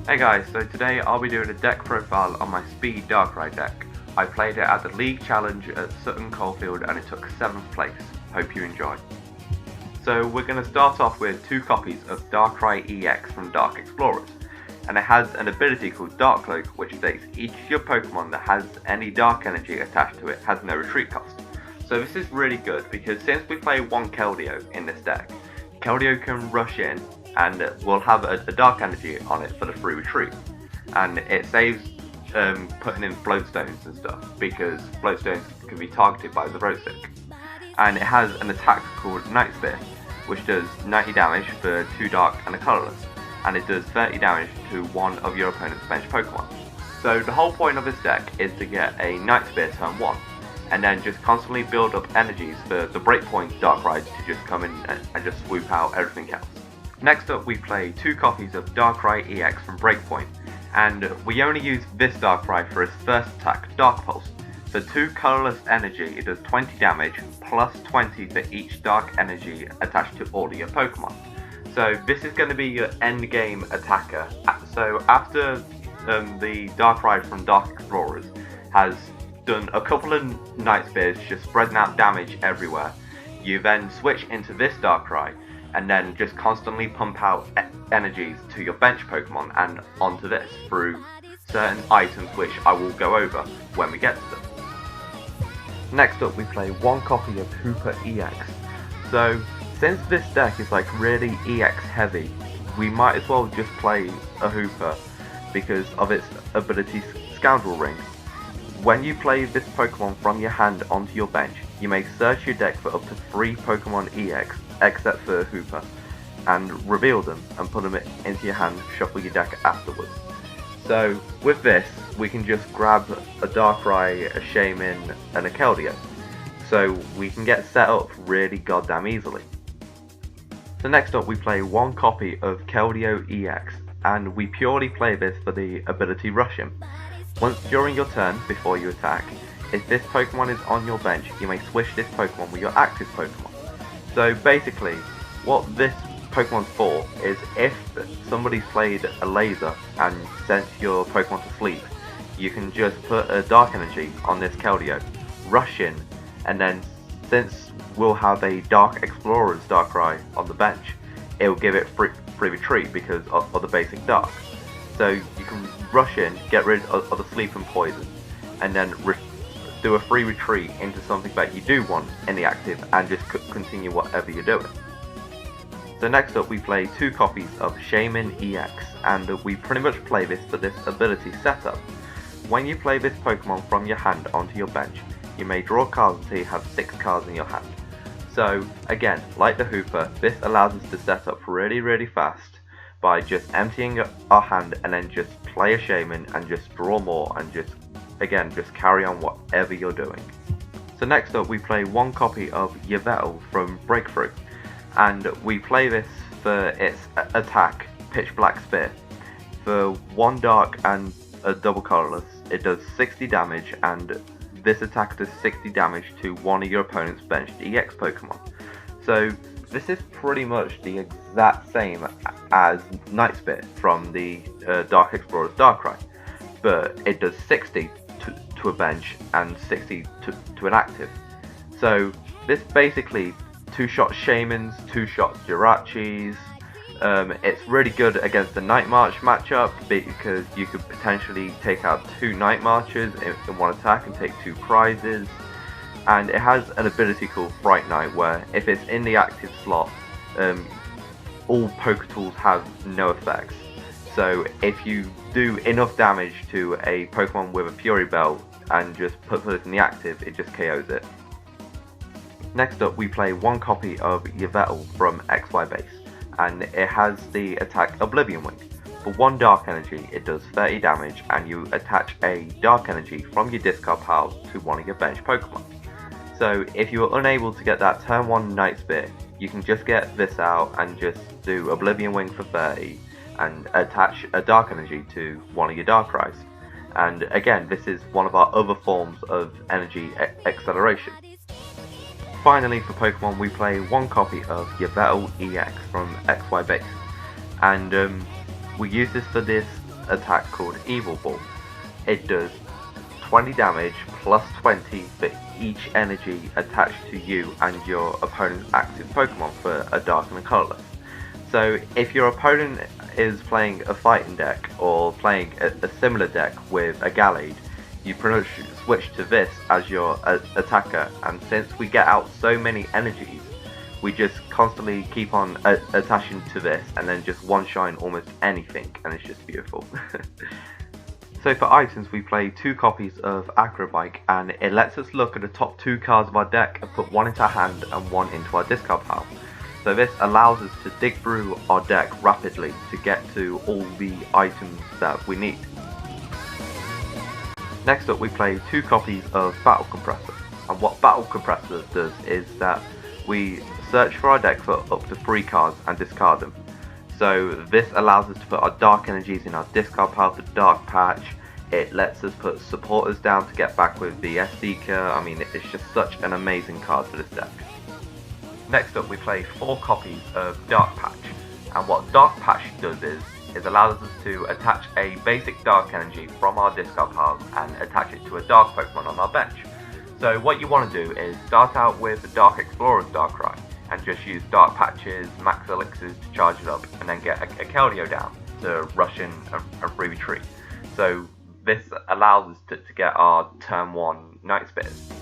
Hey guys, so today I'll be doing a deck profile on my Speed Darkrai deck. I played it at the League Challenge at Sutton Coldfield and it took 7th place. Hope you enjoy. So we're going to start off with 2 copies of Darkrai EX from Dark Explorers. And it has an ability called Dark Cloak, which states each of your Pokemon that has any dark energy attached to it has no retreat cost. So this is really good because since we play one Keldeo in this deck, Keldeo can rush in and we'll have a dark energy on it for the free retreat. And it saves putting in float stones and stuff because float stones can be targeted by the road stick. And it has an attack called Night Spear, which does 90 damage for 2 dark and a colourless, and it does 30 damage to one of your opponent's bench Pokemon. So the whole point of this deck is to get a Night Spear turn 1, and then just constantly build up energies for the Breakpoint Darkrai to just come in and just swoop out everything else. Next up we play 2 copies of Darkrai EX from Breakpoint, and we only use this Darkrai for its first attack, Dark Pulse. For 2 colourless energy it does 20 damage, plus 20 for each dark energy attached to all of your Pokemon. So this is going to be your end game attacker. So after the Darkrai from Dark Explorers has done a couple of Night Spears just spreading out damage everywhere, you then switch into this Darkrai and then just constantly pump out energies to your bench Pokemon and onto this through certain items which I will go over when we get to them. Next up we play 1 copy of Hoopa EX. So since this deck is like really EX heavy, we might as well just play a Hoopa because of its ability Scoundrel Ring. When you play this Pokemon from your hand onto your bench, you may search your deck for up to 3 Pokemon EX, except for Hoopa, and reveal them and put them into your hand, shuffle your deck afterwards. So with this, we can just grab a Darkrai, a Shaymin, and a Keldeo, so we can get set up really goddamn easily. So next up we play 1 copy of Keldeo EX, and we purely play this for the ability Rush Him. Once during your turn, before you attack, if this Pokemon is on your bench, you may switch this Pokemon with your active Pokemon. So basically, what this Pokemon's for is if somebody's played a laser and sent your Pokemon to sleep, you can just put a Dark Energy on this Keldeo, rush in, and then since we'll have a Dark Explorer's Darkrai on the bench, it will give it free retreat because of the basic Dark. So you can rush in, get rid of the sleep and poison, and then do a free retreat into something that you do want in the active and just continue whatever you're doing. So next up we play 2 copies of Shaymin EX, and we pretty much play this for this ability setup. When you play this Pokemon from your hand onto your bench, you may draw cards until you have 6 cards in your hand. So again, like the Hoopa, this allows us to set up really fast by just emptying our hand and then just play a Shaymin and just draw more and just carry on whatever you're doing. So next up we play 1 copy of Yveltal from Breakthrough, and we play this for its attack, Pitch Black Spear. For 1 dark and a double colourless, it does 60 damage, and this attack does 60 damage to one of your opponent's benched EX Pokemon. So this is pretty much the exact same as Night Spear from the Dark Explorer's Darkrai, but it does 60 to a bench and 60 to an active. So this basically 2-shot Shaymins, 2-shot Jirachis. It's really good against the Night March matchup because you could potentially take out 2 Night Marches in 1 attack and take 2 prizes. And it has an ability called Fright Night where if it's in the active slot, all Poketools have no effects. So if you do enough damage to a Pokemon with a Fury Belt and just put it in the active, it just KOs it. Next up we play 1 copy of Yveltal from XY Base, and it has the attack Oblivion Wing. For 1 Dark Energy it does 30 damage, and you attach a Dark Energy from your discard pile to one of your bench Pokemon. So if you are unable to get that turn 1 Night Spear, you can just get this out and just do Oblivion Wing for 30 and attach a Dark Energy to one of your Darkrai's. And again, this is one of our other forms of energy acceleration. Finally, for Pokemon, we play 1 copy of Battle EX from XY Base, and we use this for this attack called Yveltal. It does 20 damage plus 20 for each energy attached to you and your opponent's active Pokemon for a dark and a colourless. So if your opponent is playing a fighting deck or playing a similar deck with a Gallade, you pretty much switch to this as your attacker, and since we get out so many energies, we just constantly keep on attaching to this and then just one-shine almost anything, and it's just beautiful. So for items, we play 2 copies of Acro Bike, and it lets us look at the top 2 cards of our deck and put 1 into our hand and 1 into our discard pile. So this allows us to dig through our deck rapidly to get to all the items that we need. Next up, we play 2 copies of Battle Compressor, and what Battle Compressor does is that we search for our deck for up to 3 cards and discard them. So this allows us to put our dark energies in our discard pile for Dark Patch. It lets us put supporters down to get back with VS Seeker. I mean, it's just such an amazing card for this deck. Next up, we play 4 copies of Dark Patch, and what Dark Patch does is allows us to attach a basic dark energy from our discard pile and attach it to a dark Pokemon on our bench. So what you want to do is start out with the Dark Explorer's Darkrai and just use Dark Patch's Max Elixirs to charge it up, and then get a Keldeo down to rush in a free retreat. So this allows us to get our turn 1 Night Spitters.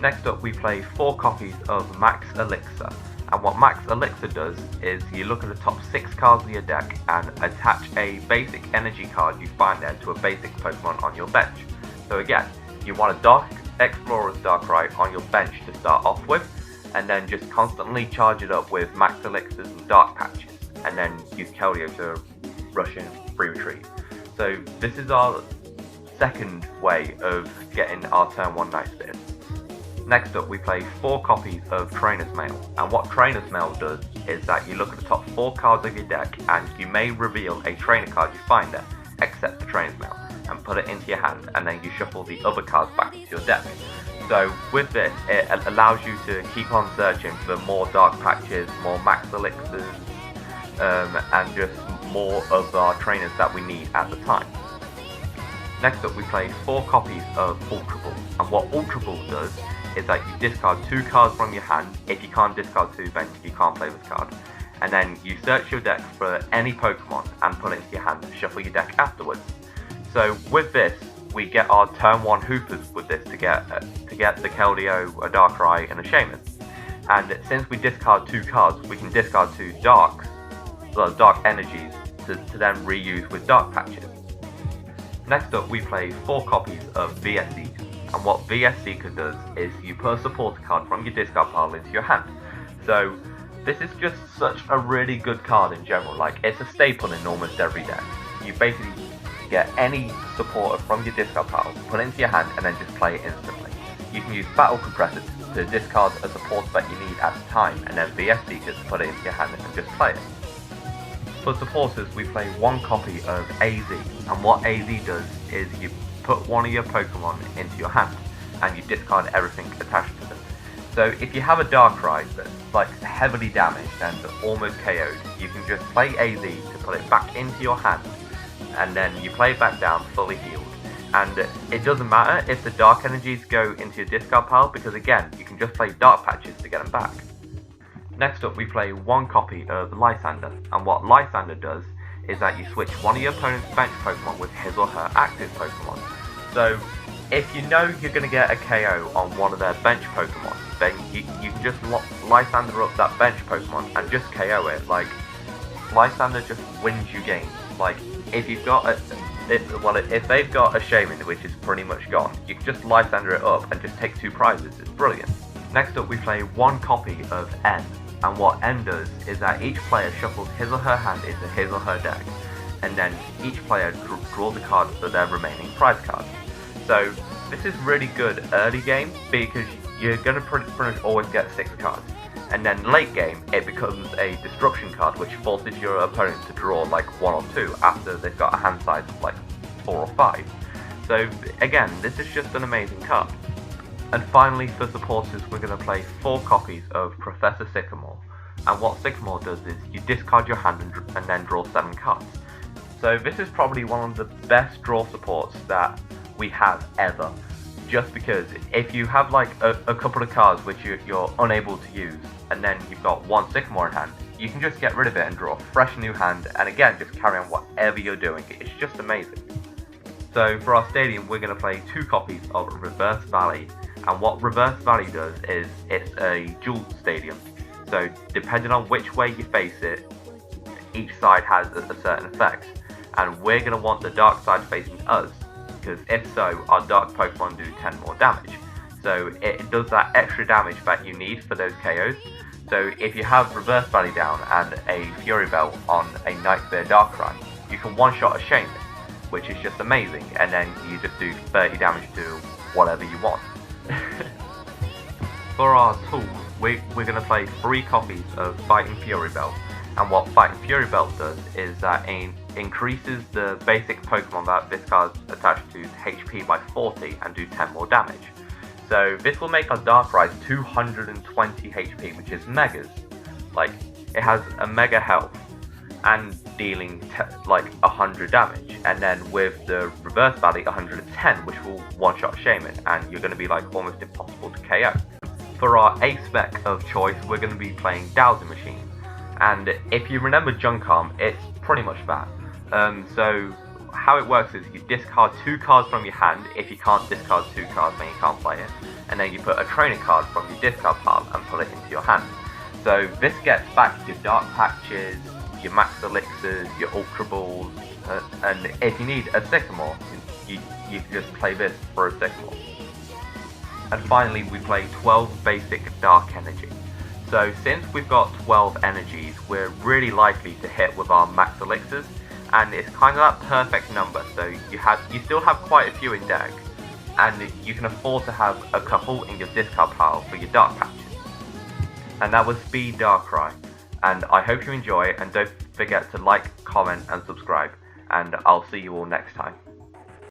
Next up, we play 4 copies of Max Elixir, and what Max Elixir does is you look at the top 6 cards of your deck and attach a basic energy card you find there to a basic Pokemon on your bench. So again, you want a Dark Explorer's Darkrai on your bench to start off with, and then just constantly charge it up with Max Elixirs and Dark Patches, and then use Keldeo to rush in free retreat. So this is our second way of getting our turn 1 Night Spitters. Next up, we play 4 copies of Trainer's Mail, and what Trainer's Mail does is that you look at the top 4 cards of your deck and you may reveal a trainer card you find there, except for Trainer's Mail, and put it into your hand, and then you shuffle the other cards back into your deck. So with this, it allows you to keep on searching for more Dark Patches, more Max Elixirs, and just more of our trainers that we need at the time. Next up, we play 4 copies of Ultra Ball, and what Ultra Ball does is that you discard 2 cards from your hand. If you can't discard 2, then you can't play this card. And then you search your deck for any Pokemon and put it into your hand and shuffle your deck afterwards. So with this, we get our turn 1 Hoopas with this to get the Keldeo, a Darkrai, and a Shaymin. And since we discard 2 cards, we can discard 2 dark energies to then reuse with Dark Patches. Next up, we play 4 copies of VS Seeker, and what VS Seeker does is you put a supporter card from your discard pile into your hand. So this is just such a really good card in general. Like, it's a staple in almost every deck. You basically get any supporter from your discard pile, put it into your hand, and then just play it instantly. You can use Battle Compressor to discard a supporter that you need at the time, and then VS Seeker to put it into your hand and just play it. For supporters, we play 1 copy of AZ, and what AZ does is you put one of your Pokemon into your hand, and you discard everything attached to them. So if you have a Darkrai that's like heavily damaged and almost KO'd, you can just play AZ to put it back into your hand, and then you play it back down fully healed. And it doesn't matter if the dark energies go into your discard pile, because again, you can just play Dark Patches to get them back. Next up, we play 1 copy of Lysandre, and what Lysandre does is that you switch one of your opponent's bench Pokemon with his or her active Pokemon. So if you know you're going to get a KO on one of their bench Pokemon, then you can just Lysandre up that bench Pokemon and just KO it. Like, Lysandre just wins you games. Like, if you've got if they've got a Shaymin, which is pretty much gone, you can just Lysandre it up and just take 2 prizes. It's brilliant. Next up, we play 1 copy of N, and what N does is that each player shuffles his or her hand into his or her deck, and then each player draws a card for their remaining prize cards. So this is really good early game, because you're going to pretty much always get 6 cards. And then late game, it becomes a destruction card, which forces your opponent to draw like 1 or 2 after they've got a hand size of like 4 or 5. So again, this is just an amazing card. And finally, for supporters, we're going to play 4 copies of Professor Sycamore. And what Sycamore does is you discard your hand and then draw 7 cards. So this is probably one of the best draw supports that we have ever. Just because if you have like a couple of cards which you're unable to use, and then you've got one Sycamore in hand, you can just get rid of it and draw a fresh new hand, and again just carry on whatever you're doing. It's just amazing. So for our stadium, we're going to play 2 copies of Reverse Valley, and what Reverse Valley does is it's a dual stadium. So depending on which way you face it, each side has a certain effect, and we're going to want the dark side facing us, because if so, our dark Pokemon do 10 more damage. So it does that extra damage that you need for those KOs. So if you have Reverse Valley down and a Fury Belt on a Night Spear Darkrai, you can one-shot a Shaymin, which is just amazing, and then you just do 30 damage to whatever you want. For our tools, we're going to play 3 copies of Fighting Fury Belt, and what Fighting Fury Belt does is that it increases the basic Pokemon that this card's attached to HP by 40 and do 10 more damage. So this will make our Darkrai 220 HP, which is megas. Like, it has a mega health and dealing like 100 damage, and then with the Reverse Valley 110, which will one-shot Shaymin, and you're going to be like almost impossible to KO. For our ace spec of choice, we're going to be playing Dowsing Machine, and if you remember Junk Arm, it's pretty much that. So how it works is you discard 2 cards from your hand. If you can't discard 2 cards, then you can't play it, and then you put a training card from your discard pile and put it into your hand. So this gets back your Dark Patches, your Max Elixirs, your Ultra Balls, and if you need a Sycamore, you can just play this for a Sycamore. And finally, we play 12 basic Dark Energy. So since we've got 12 energies, we're really likely to hit with our Max Elixirs, and it's kind of that perfect number, so you still have quite a few in deck, and you can afford to have a couple in your discard pile for your Dark Patches. And that was Speed Darkrai, and I hope you enjoy, and don't forget to like, comment and subscribe, and I'll see you all next time.